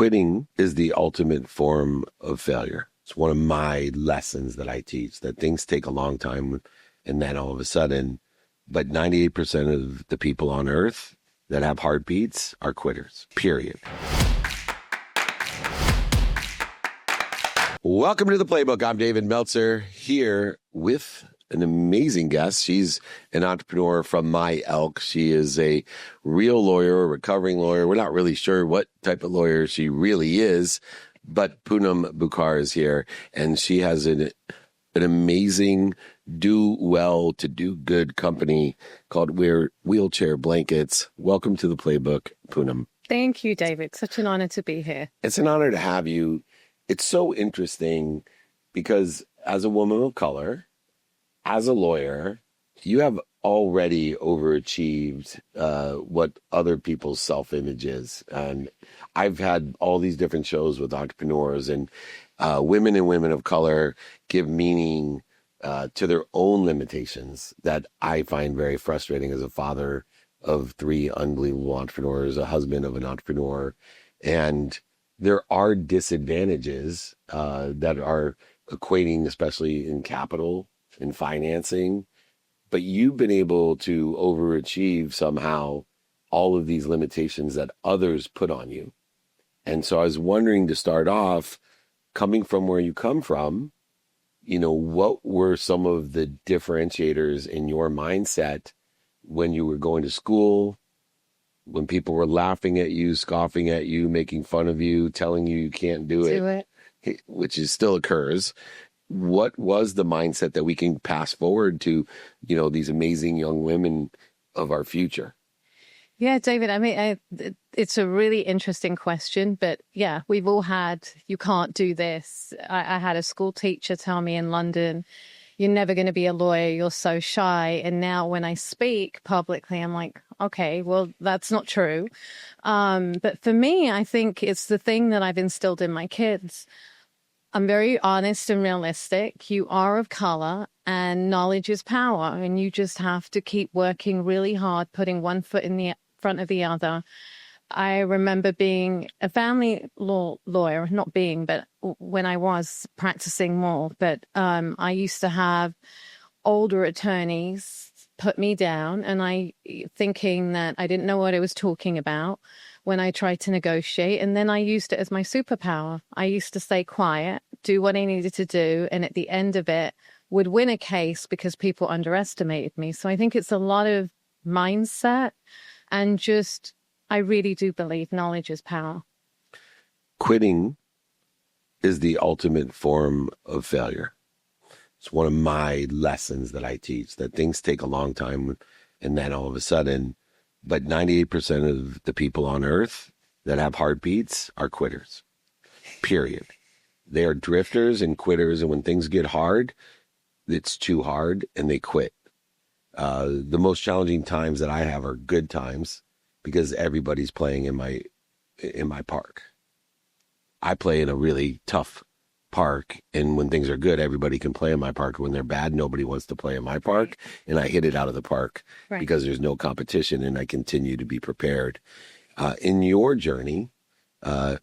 Quitting is the ultimate form of failure. It's one of my lessons that I teach, that things take a long time and then all of a sudden, but 98% of the people on earth that have heartbeats are quitters, period. Welcome to the Playbook. I'm David Meltzer, here with an amazing guest. She's an entrepreneur from my ilk. She is a real lawyer, a recovering lawyer. We're not really sure what type of lawyer she really is, but Poonam Bhuchar is here, and she has an amazing do well to do good company called Wheelchair Blankets. Welcome to the Playbook, Poonam. Thank you, David. Such an honor to be here. It's an honor to have you. It's so interesting because as a woman of color, as a lawyer, you have already overachieved what other people's self-image is. And I've had all these different shows with entrepreneurs, and women and women of color give meaning to their own limitations that I find very frustrating as a father of 3 unbelievable entrepreneurs, a husband of an entrepreneur. And there are disadvantages that are equating, especially in capital, in financing, but you've been able to overachieve somehow all of these limitations that others put on you. And so I was wondering, to start off, coming from where you come from, what were some of the differentiators in your mindset when you were going to school, when people were laughing at you, scoffing at you, making fun of you, telling you can't do it, which still occurs. What was the mindset that we can pass forward to, these amazing young women of our future? Yeah, David, I mean, it's a really interesting question, but yeah, we've all had, you can't do this. I had a school teacher tell me in London, you're never going to be a lawyer, you're so shy. And now when I speak publicly, I'm like, okay, well, that's not true. But for me, I think it's the thing that I've instilled in my kids. I'm very honest and realistic. You are of color, and knowledge is power. And you just have to keep working really hard, putting one foot in the front of the other. I remember being a family law lawyer, not being, but when I was practicing more. But I used to have older attorneys put me down, and I thinking that I didn't know what I was talking about when I tried to negotiate. And then I used it as my superpower. I used to stay quiet, do what I needed to do, and at the end of it would win a case because people underestimated me. So I think it's a lot of mindset, and just, I really do believe knowledge is power. Quitting is the ultimate form of failure. It's one of my lessons that I teach, that things take a long time and then all of a sudden, but 98% of the people on earth that have heartbeats are quitters, period. They are drifters and quitters. And when things get hard, it's too hard and they quit. The most challenging times that I have are good times because everybody's playing in my park. I play in a really tough park, and when things are good, everybody can play in my park. When they're bad, nobody wants to play in my park, and I hit it out of the park because there's no competition, and I continue to be prepared. In your journey, have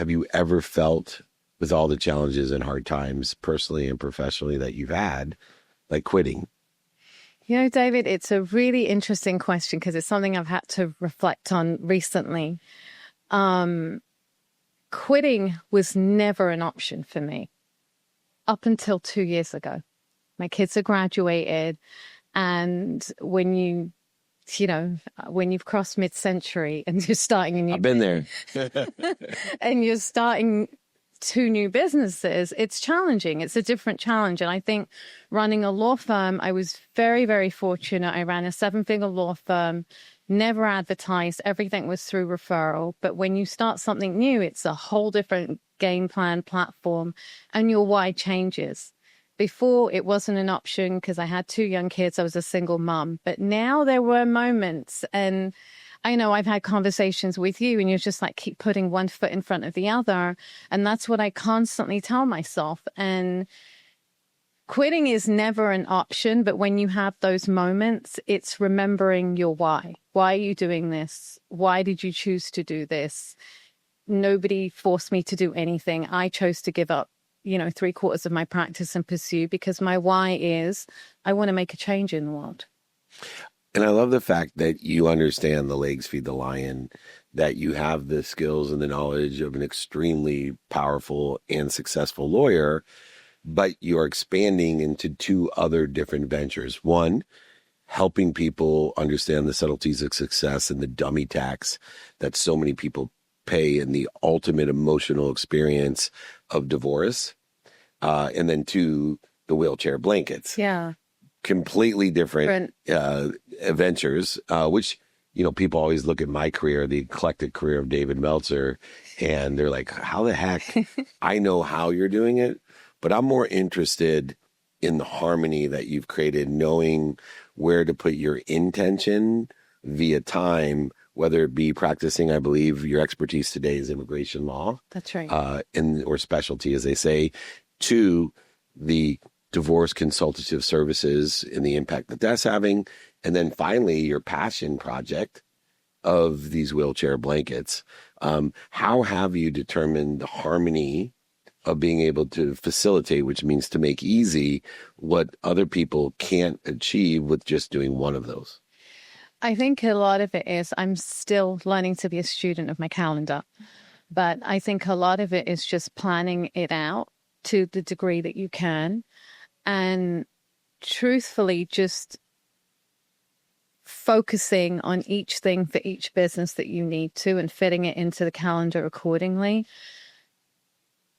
you ever felt, with all the challenges and hard times, personally and professionally, that you've had, like quitting? David, it's a really interesting question because it's something I've had to reflect on recently. Quitting was never an option for me up until 2 years ago. My kids are graduated, and when you've crossed mid-century and you're starting a new... I've been there. and you're starting 2 new businesses, it's challenging. It's a different challenge. And I think running a law firm, I was very, very fortunate. I ran a 7-figure law firm, never advertised. Everything was through referral. But when you start something new, it's a whole different game plan, platform, and your why changes. Before, it wasn't an option because I had 2 young kids. I was a single mom. But now there were moments, and I know I've had conversations with you, and you're just like, keep putting one foot in front of the other. And that's what I constantly tell myself. And quitting is never an option, but when you have those moments, it's remembering your why. Why are you doing this? Why did you choose to do this? nobody forced me to do anything. I chose to give up, 3/4 of my practice and pursue, because my why is I want to make a change in the world. And I love the fact that you understand the legs feed the lion, that you have the skills and the knowledge of an extremely powerful and successful lawyer, but you're expanding into two other different ventures. One, helping people understand the subtleties of success and the dummy tax that so many people pay in the ultimate emotional experience of divorce. And then two, the wheelchair blankets. Yeah. Completely different ventures, which, people always look at my career, the eclectic career of David Meltzer, and they're like, how the heck? I know how you're doing it, but I'm more interested in the harmony that you've created, knowing where to put your intention via time, whether it be practicing, I believe your expertise today is immigration law. That's right. Or specialty, as they say, to the divorce consultative services and the impact that that's having. And then finally, your passion project of these wheelchair blankets. How have you determined the harmony of being able to facilitate, which means to make easy, what other people can't achieve with just doing one of those? I think a lot of it is I'm still learning to be a student of my calendar, but I think a lot of it is just planning it out to the degree that you can. And truthfully, just focusing on each thing for each business that you need to and fitting it into the calendar accordingly.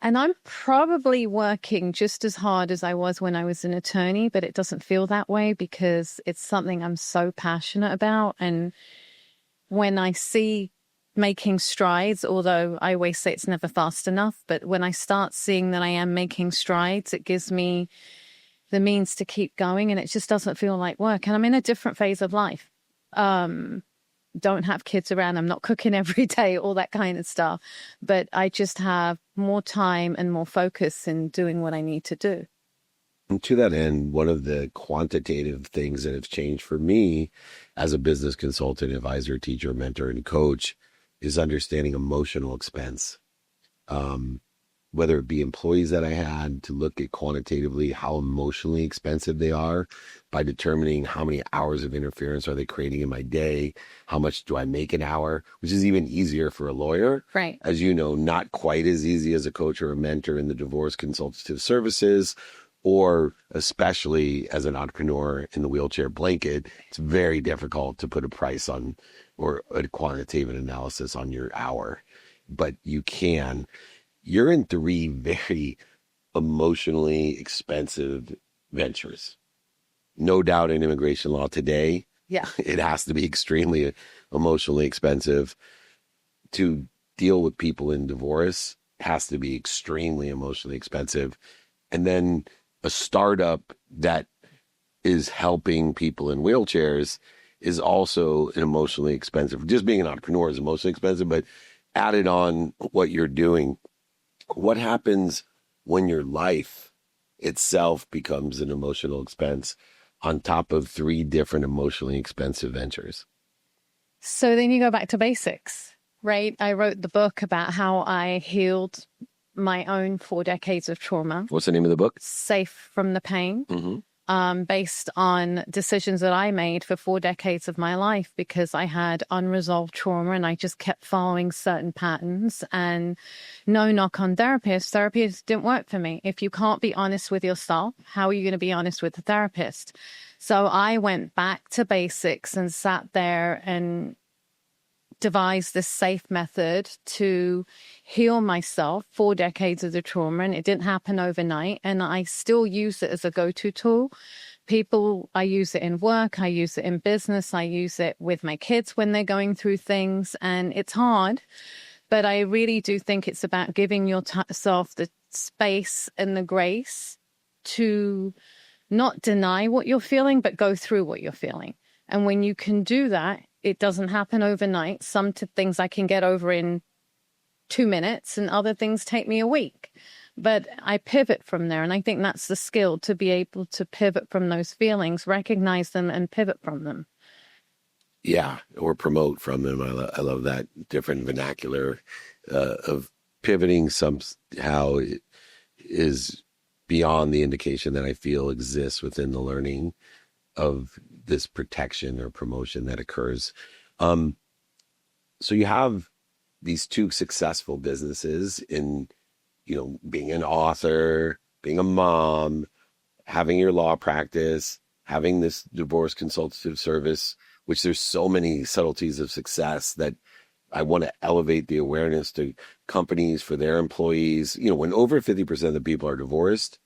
And I'm probably working just as hard as I was when I was an attorney, but it doesn't feel that way because it's something I'm so passionate about. And when I see making strides, although I always say it's never fast enough, but when I start seeing that I am making strides, it gives me the means to keep going, and it just doesn't feel like work. And I'm in a different phase of life. Don't have kids around. I'm not cooking every day, all that kind of stuff. But I just have more time and more focus in doing what I need to do. And to that end, one of the quantitative things that have changed for me as a business consultant, advisor, teacher, mentor, and coach is understanding emotional expense. Whether it be employees that I had, to look at quantitatively how emotionally expensive they are by determining how many hours of interference are they creating in my day, how much do I make an hour, which is even easier for a lawyer. Right. As you know, not quite as easy as a coach or a mentor in the divorce consultative services, or especially as an entrepreneur in the wheelchair blanket. It's very difficult to put a price on or a quantitative analysis on your hour, but you can. You're in three very emotionally expensive ventures. No doubt in immigration law today, Yeah, it has to be extremely emotionally expensive. To deal with people in divorce has to be extremely emotionally expensive. And then a startup that is helping people in wheelchairs is also an emotionally expensive. Just being an entrepreneur is emotionally expensive, but added on what you're doing. What happens when your life itself becomes an emotional expense on top of three different emotionally expensive ventures? So then you go back to basics, right? I wrote the book about how I healed my own 4 decades of trauma. What's the name of the book? Safe from the Pain. Mm-hmm. Based on decisions that I made for 4 decades of my life because I had unresolved trauma and I just kept following certain patterns. And no knock on therapists. Therapists didn't work for me. If you can't be honest with yourself, how are you going to be honest with the therapist? So I went back to basics and sat there and devised this safe method to heal myself 4 decades of the trauma, and it didn't happen overnight. And I still use it as a go-to tool. I use it in work, I use it in business, I use it with my kids when they're going through things, and it's hard. But I really do think it's about giving yourself the space and the grace to not deny what you're feeling, but go through what you're feeling. And when you can do that, it doesn't happen overnight. Some things I can get over in 2 minutes and other things take me a week. But I pivot from there. And I think that's the skill, to be able to pivot from those feelings, recognize them and pivot from them. Yeah, or promote from them. I love that different vernacular of pivoting somehow is beyond the indication that I feel exists within the learning of this protection or promotion that occurs. Um, so you have these two successful businesses in, being an author, being a mom, having your law practice, having this divorce consultative service, which there's so many subtleties of success that I want to elevate the awareness to companies for their employees. When over 50% of the people are divorced,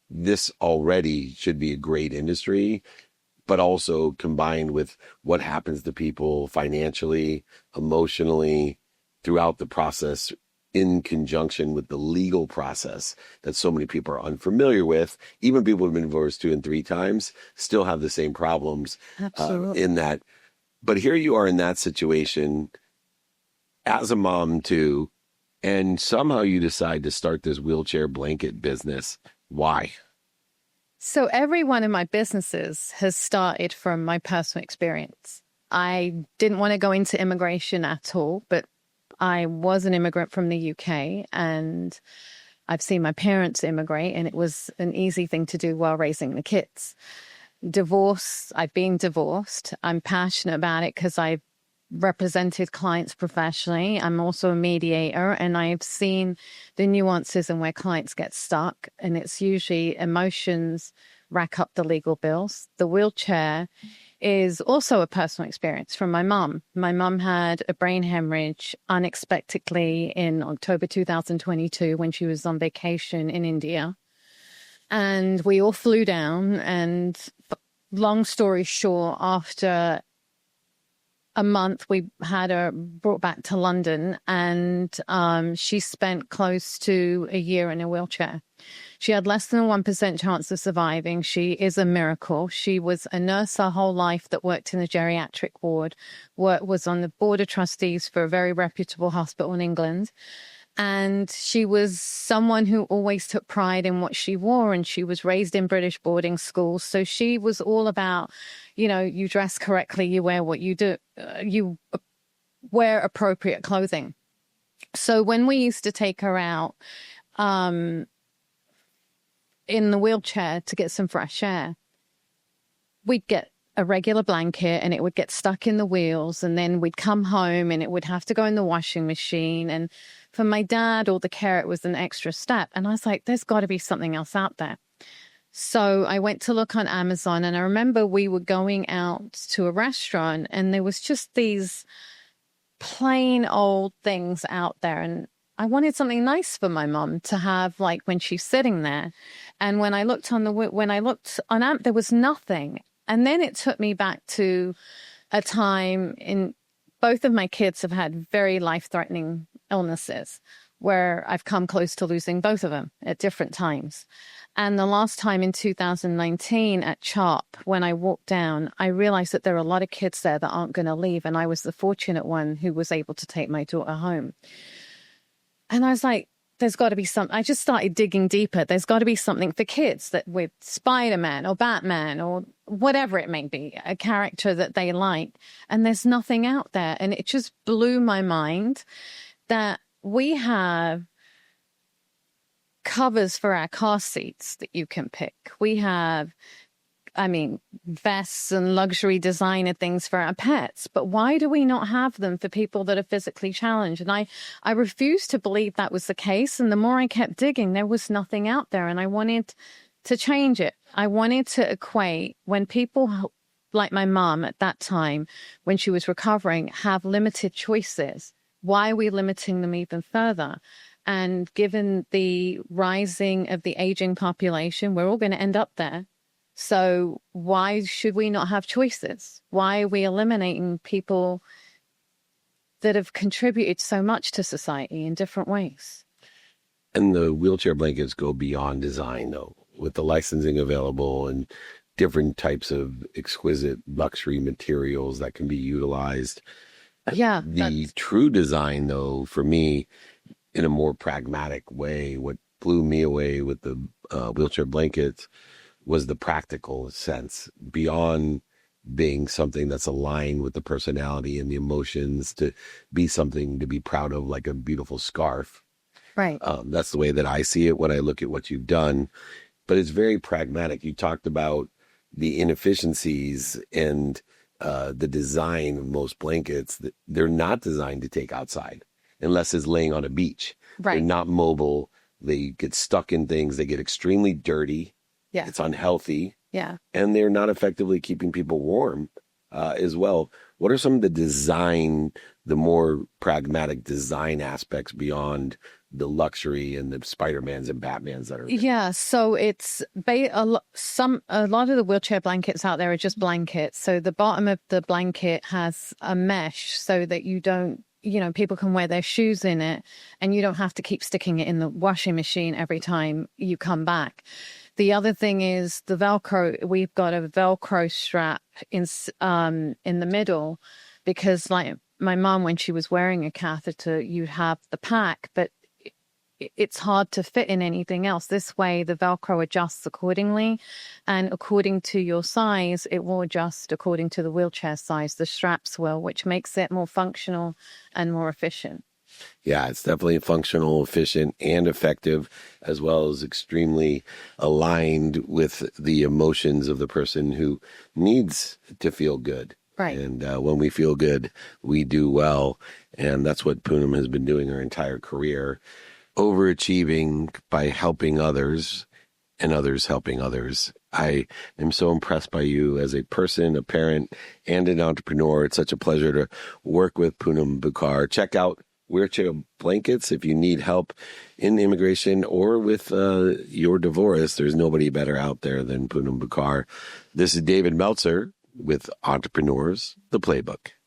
this already should be a great industry, but also combined with what happens to people financially, emotionally throughout the process in conjunction with the legal process that so many people are unfamiliar with. Even people who've been divorced 2 and 3 times still have the same problems Absolutely. in that. But here you are in that situation as a mom too, and somehow you decide to start this wheelchair blanket business. Why? So every one of my businesses has started from my personal experience. I didn't want to go into immigration at all, but I was an immigrant from the UK, and I've seen my parents immigrate, and it was an easy thing to do while raising the kids. Divorce, I've been divorced. I'm passionate about it because I've represented clients professionally. I'm also a mediator, and I've seen the nuances and where clients get stuck. And it's usually emotions rack up the legal bills. The wheelchair is also a personal experience from my mum. My mum had a brain hemorrhage unexpectedly in October 2022 when she was on vacation in India. And we all flew down. And long story short, after a month, we had her brought back to London, and she spent close to a year in a wheelchair. She had less than a 1% chance of surviving. She is a miracle. She was a nurse her whole life that worked in the geriatric ward, was on the board of trustees for a very reputable hospital in England. And she was someone who always took pride in what she wore, and she was raised in British boarding schools. So she was all about, you dress correctly, you wear what you do, you wear appropriate clothing. So when we used to take her out in the wheelchair to get some fresh air, we'd get a regular blanket and it would get stuck in the wheels, and then we'd come home and it would have to go in the washing machine. And for my dad or the care, it was an extra step. And I was like, there's got to be something else out there. So I went to look on Amazon, and I remember we were going out to a restaurant and there was just these plain old things out there. And I wanted something nice for my mom to have, like when she's sitting there. And when I looked on there was nothing. And then it took me back to a time in both of my kids have had very life-threatening illnesses where I've come close to losing both of them at different times. And the last time in 2019 at CHOP, when I walked down, I realized that there are a lot of kids there that aren't going to leave. And I was the fortunate one who was able to take my daughter home. And I was like, there's got to be something. I just started digging deeper. There's got to be something for kids that with Spider-Man or Batman or whatever it may be, a character that they like. And there's nothing out there. And it just blew my mind that we have covers for our car seats that you can pick. We have, vests and luxury designer things for our pets. But why do we not have them for people that are physically challenged? And I refused to believe that was the case. And the more I kept digging, there was nothing out there. And I wanted to change it. I wanted to equate when people like my mom at that time, when she was recovering, have limited choices. Why are we limiting them even further? And given the rising of the aging population, we're all going to end up there. So why should we not have choices? Why are we eliminating people that have contributed so much to society in different ways? And the wheelchair blankets go beyond design, though, with the licensing available and different types of exquisite luxury materials that can be utilized. Yeah. The true design, though, for me, in a more pragmatic way, what blew me away with the wheelchair blankets was the practical sense beyond being something that's aligned with the personality and the emotions, to be something to be proud of, like a beautiful scarf. Right. That's the way that I see it when I look at what you've done. But it's very pragmatic. You talked about the inefficiencies and the design of most blankets. They're not designed to take outside unless it's laying on a beach. They're Right. not mobile. They get stuck in things. They get extremely dirty. Yeah. It's unhealthy. Yeah. And they're not effectively keeping people warm as well. What are some of the design, the more pragmatic design aspects beyond the luxury and the Spider-Mans and Batmans that are? Yeah, so it's a lot of the wheelchair blankets out there are just blankets. So the bottom of the blanket has a mesh so that you don't, people can wear their shoes in it and you don't have to keep sticking it in the washing machine every time you come back. The other thing is the Velcro. We've got a Velcro strap in the middle because, like my mom, when she was wearing a catheter, you'd have the pack, but it's hard to fit in anything else. This way, the Velcro adjusts accordingly, and according to your size, it will adjust according to the wheelchair size. The straps will, which makes it more functional and more efficient. Yeah, it's definitely functional, efficient, and effective, as well as extremely aligned with the emotions of the person who needs to feel good. Right. And when we feel good, we do well. And that's what Poonam has been doing her entire career, overachieving by helping others and others helping others. I am so impressed by you as a person, a parent, and an entrepreneur. It's such a pleasure to work with Poonam Bhuchar. Check out Wheelchair Blankets if you need help in immigration or with your divorce. There's nobody better out there than Poonam Bhuchar. This is David Meltzer with Entrepreneurs, the Playbook.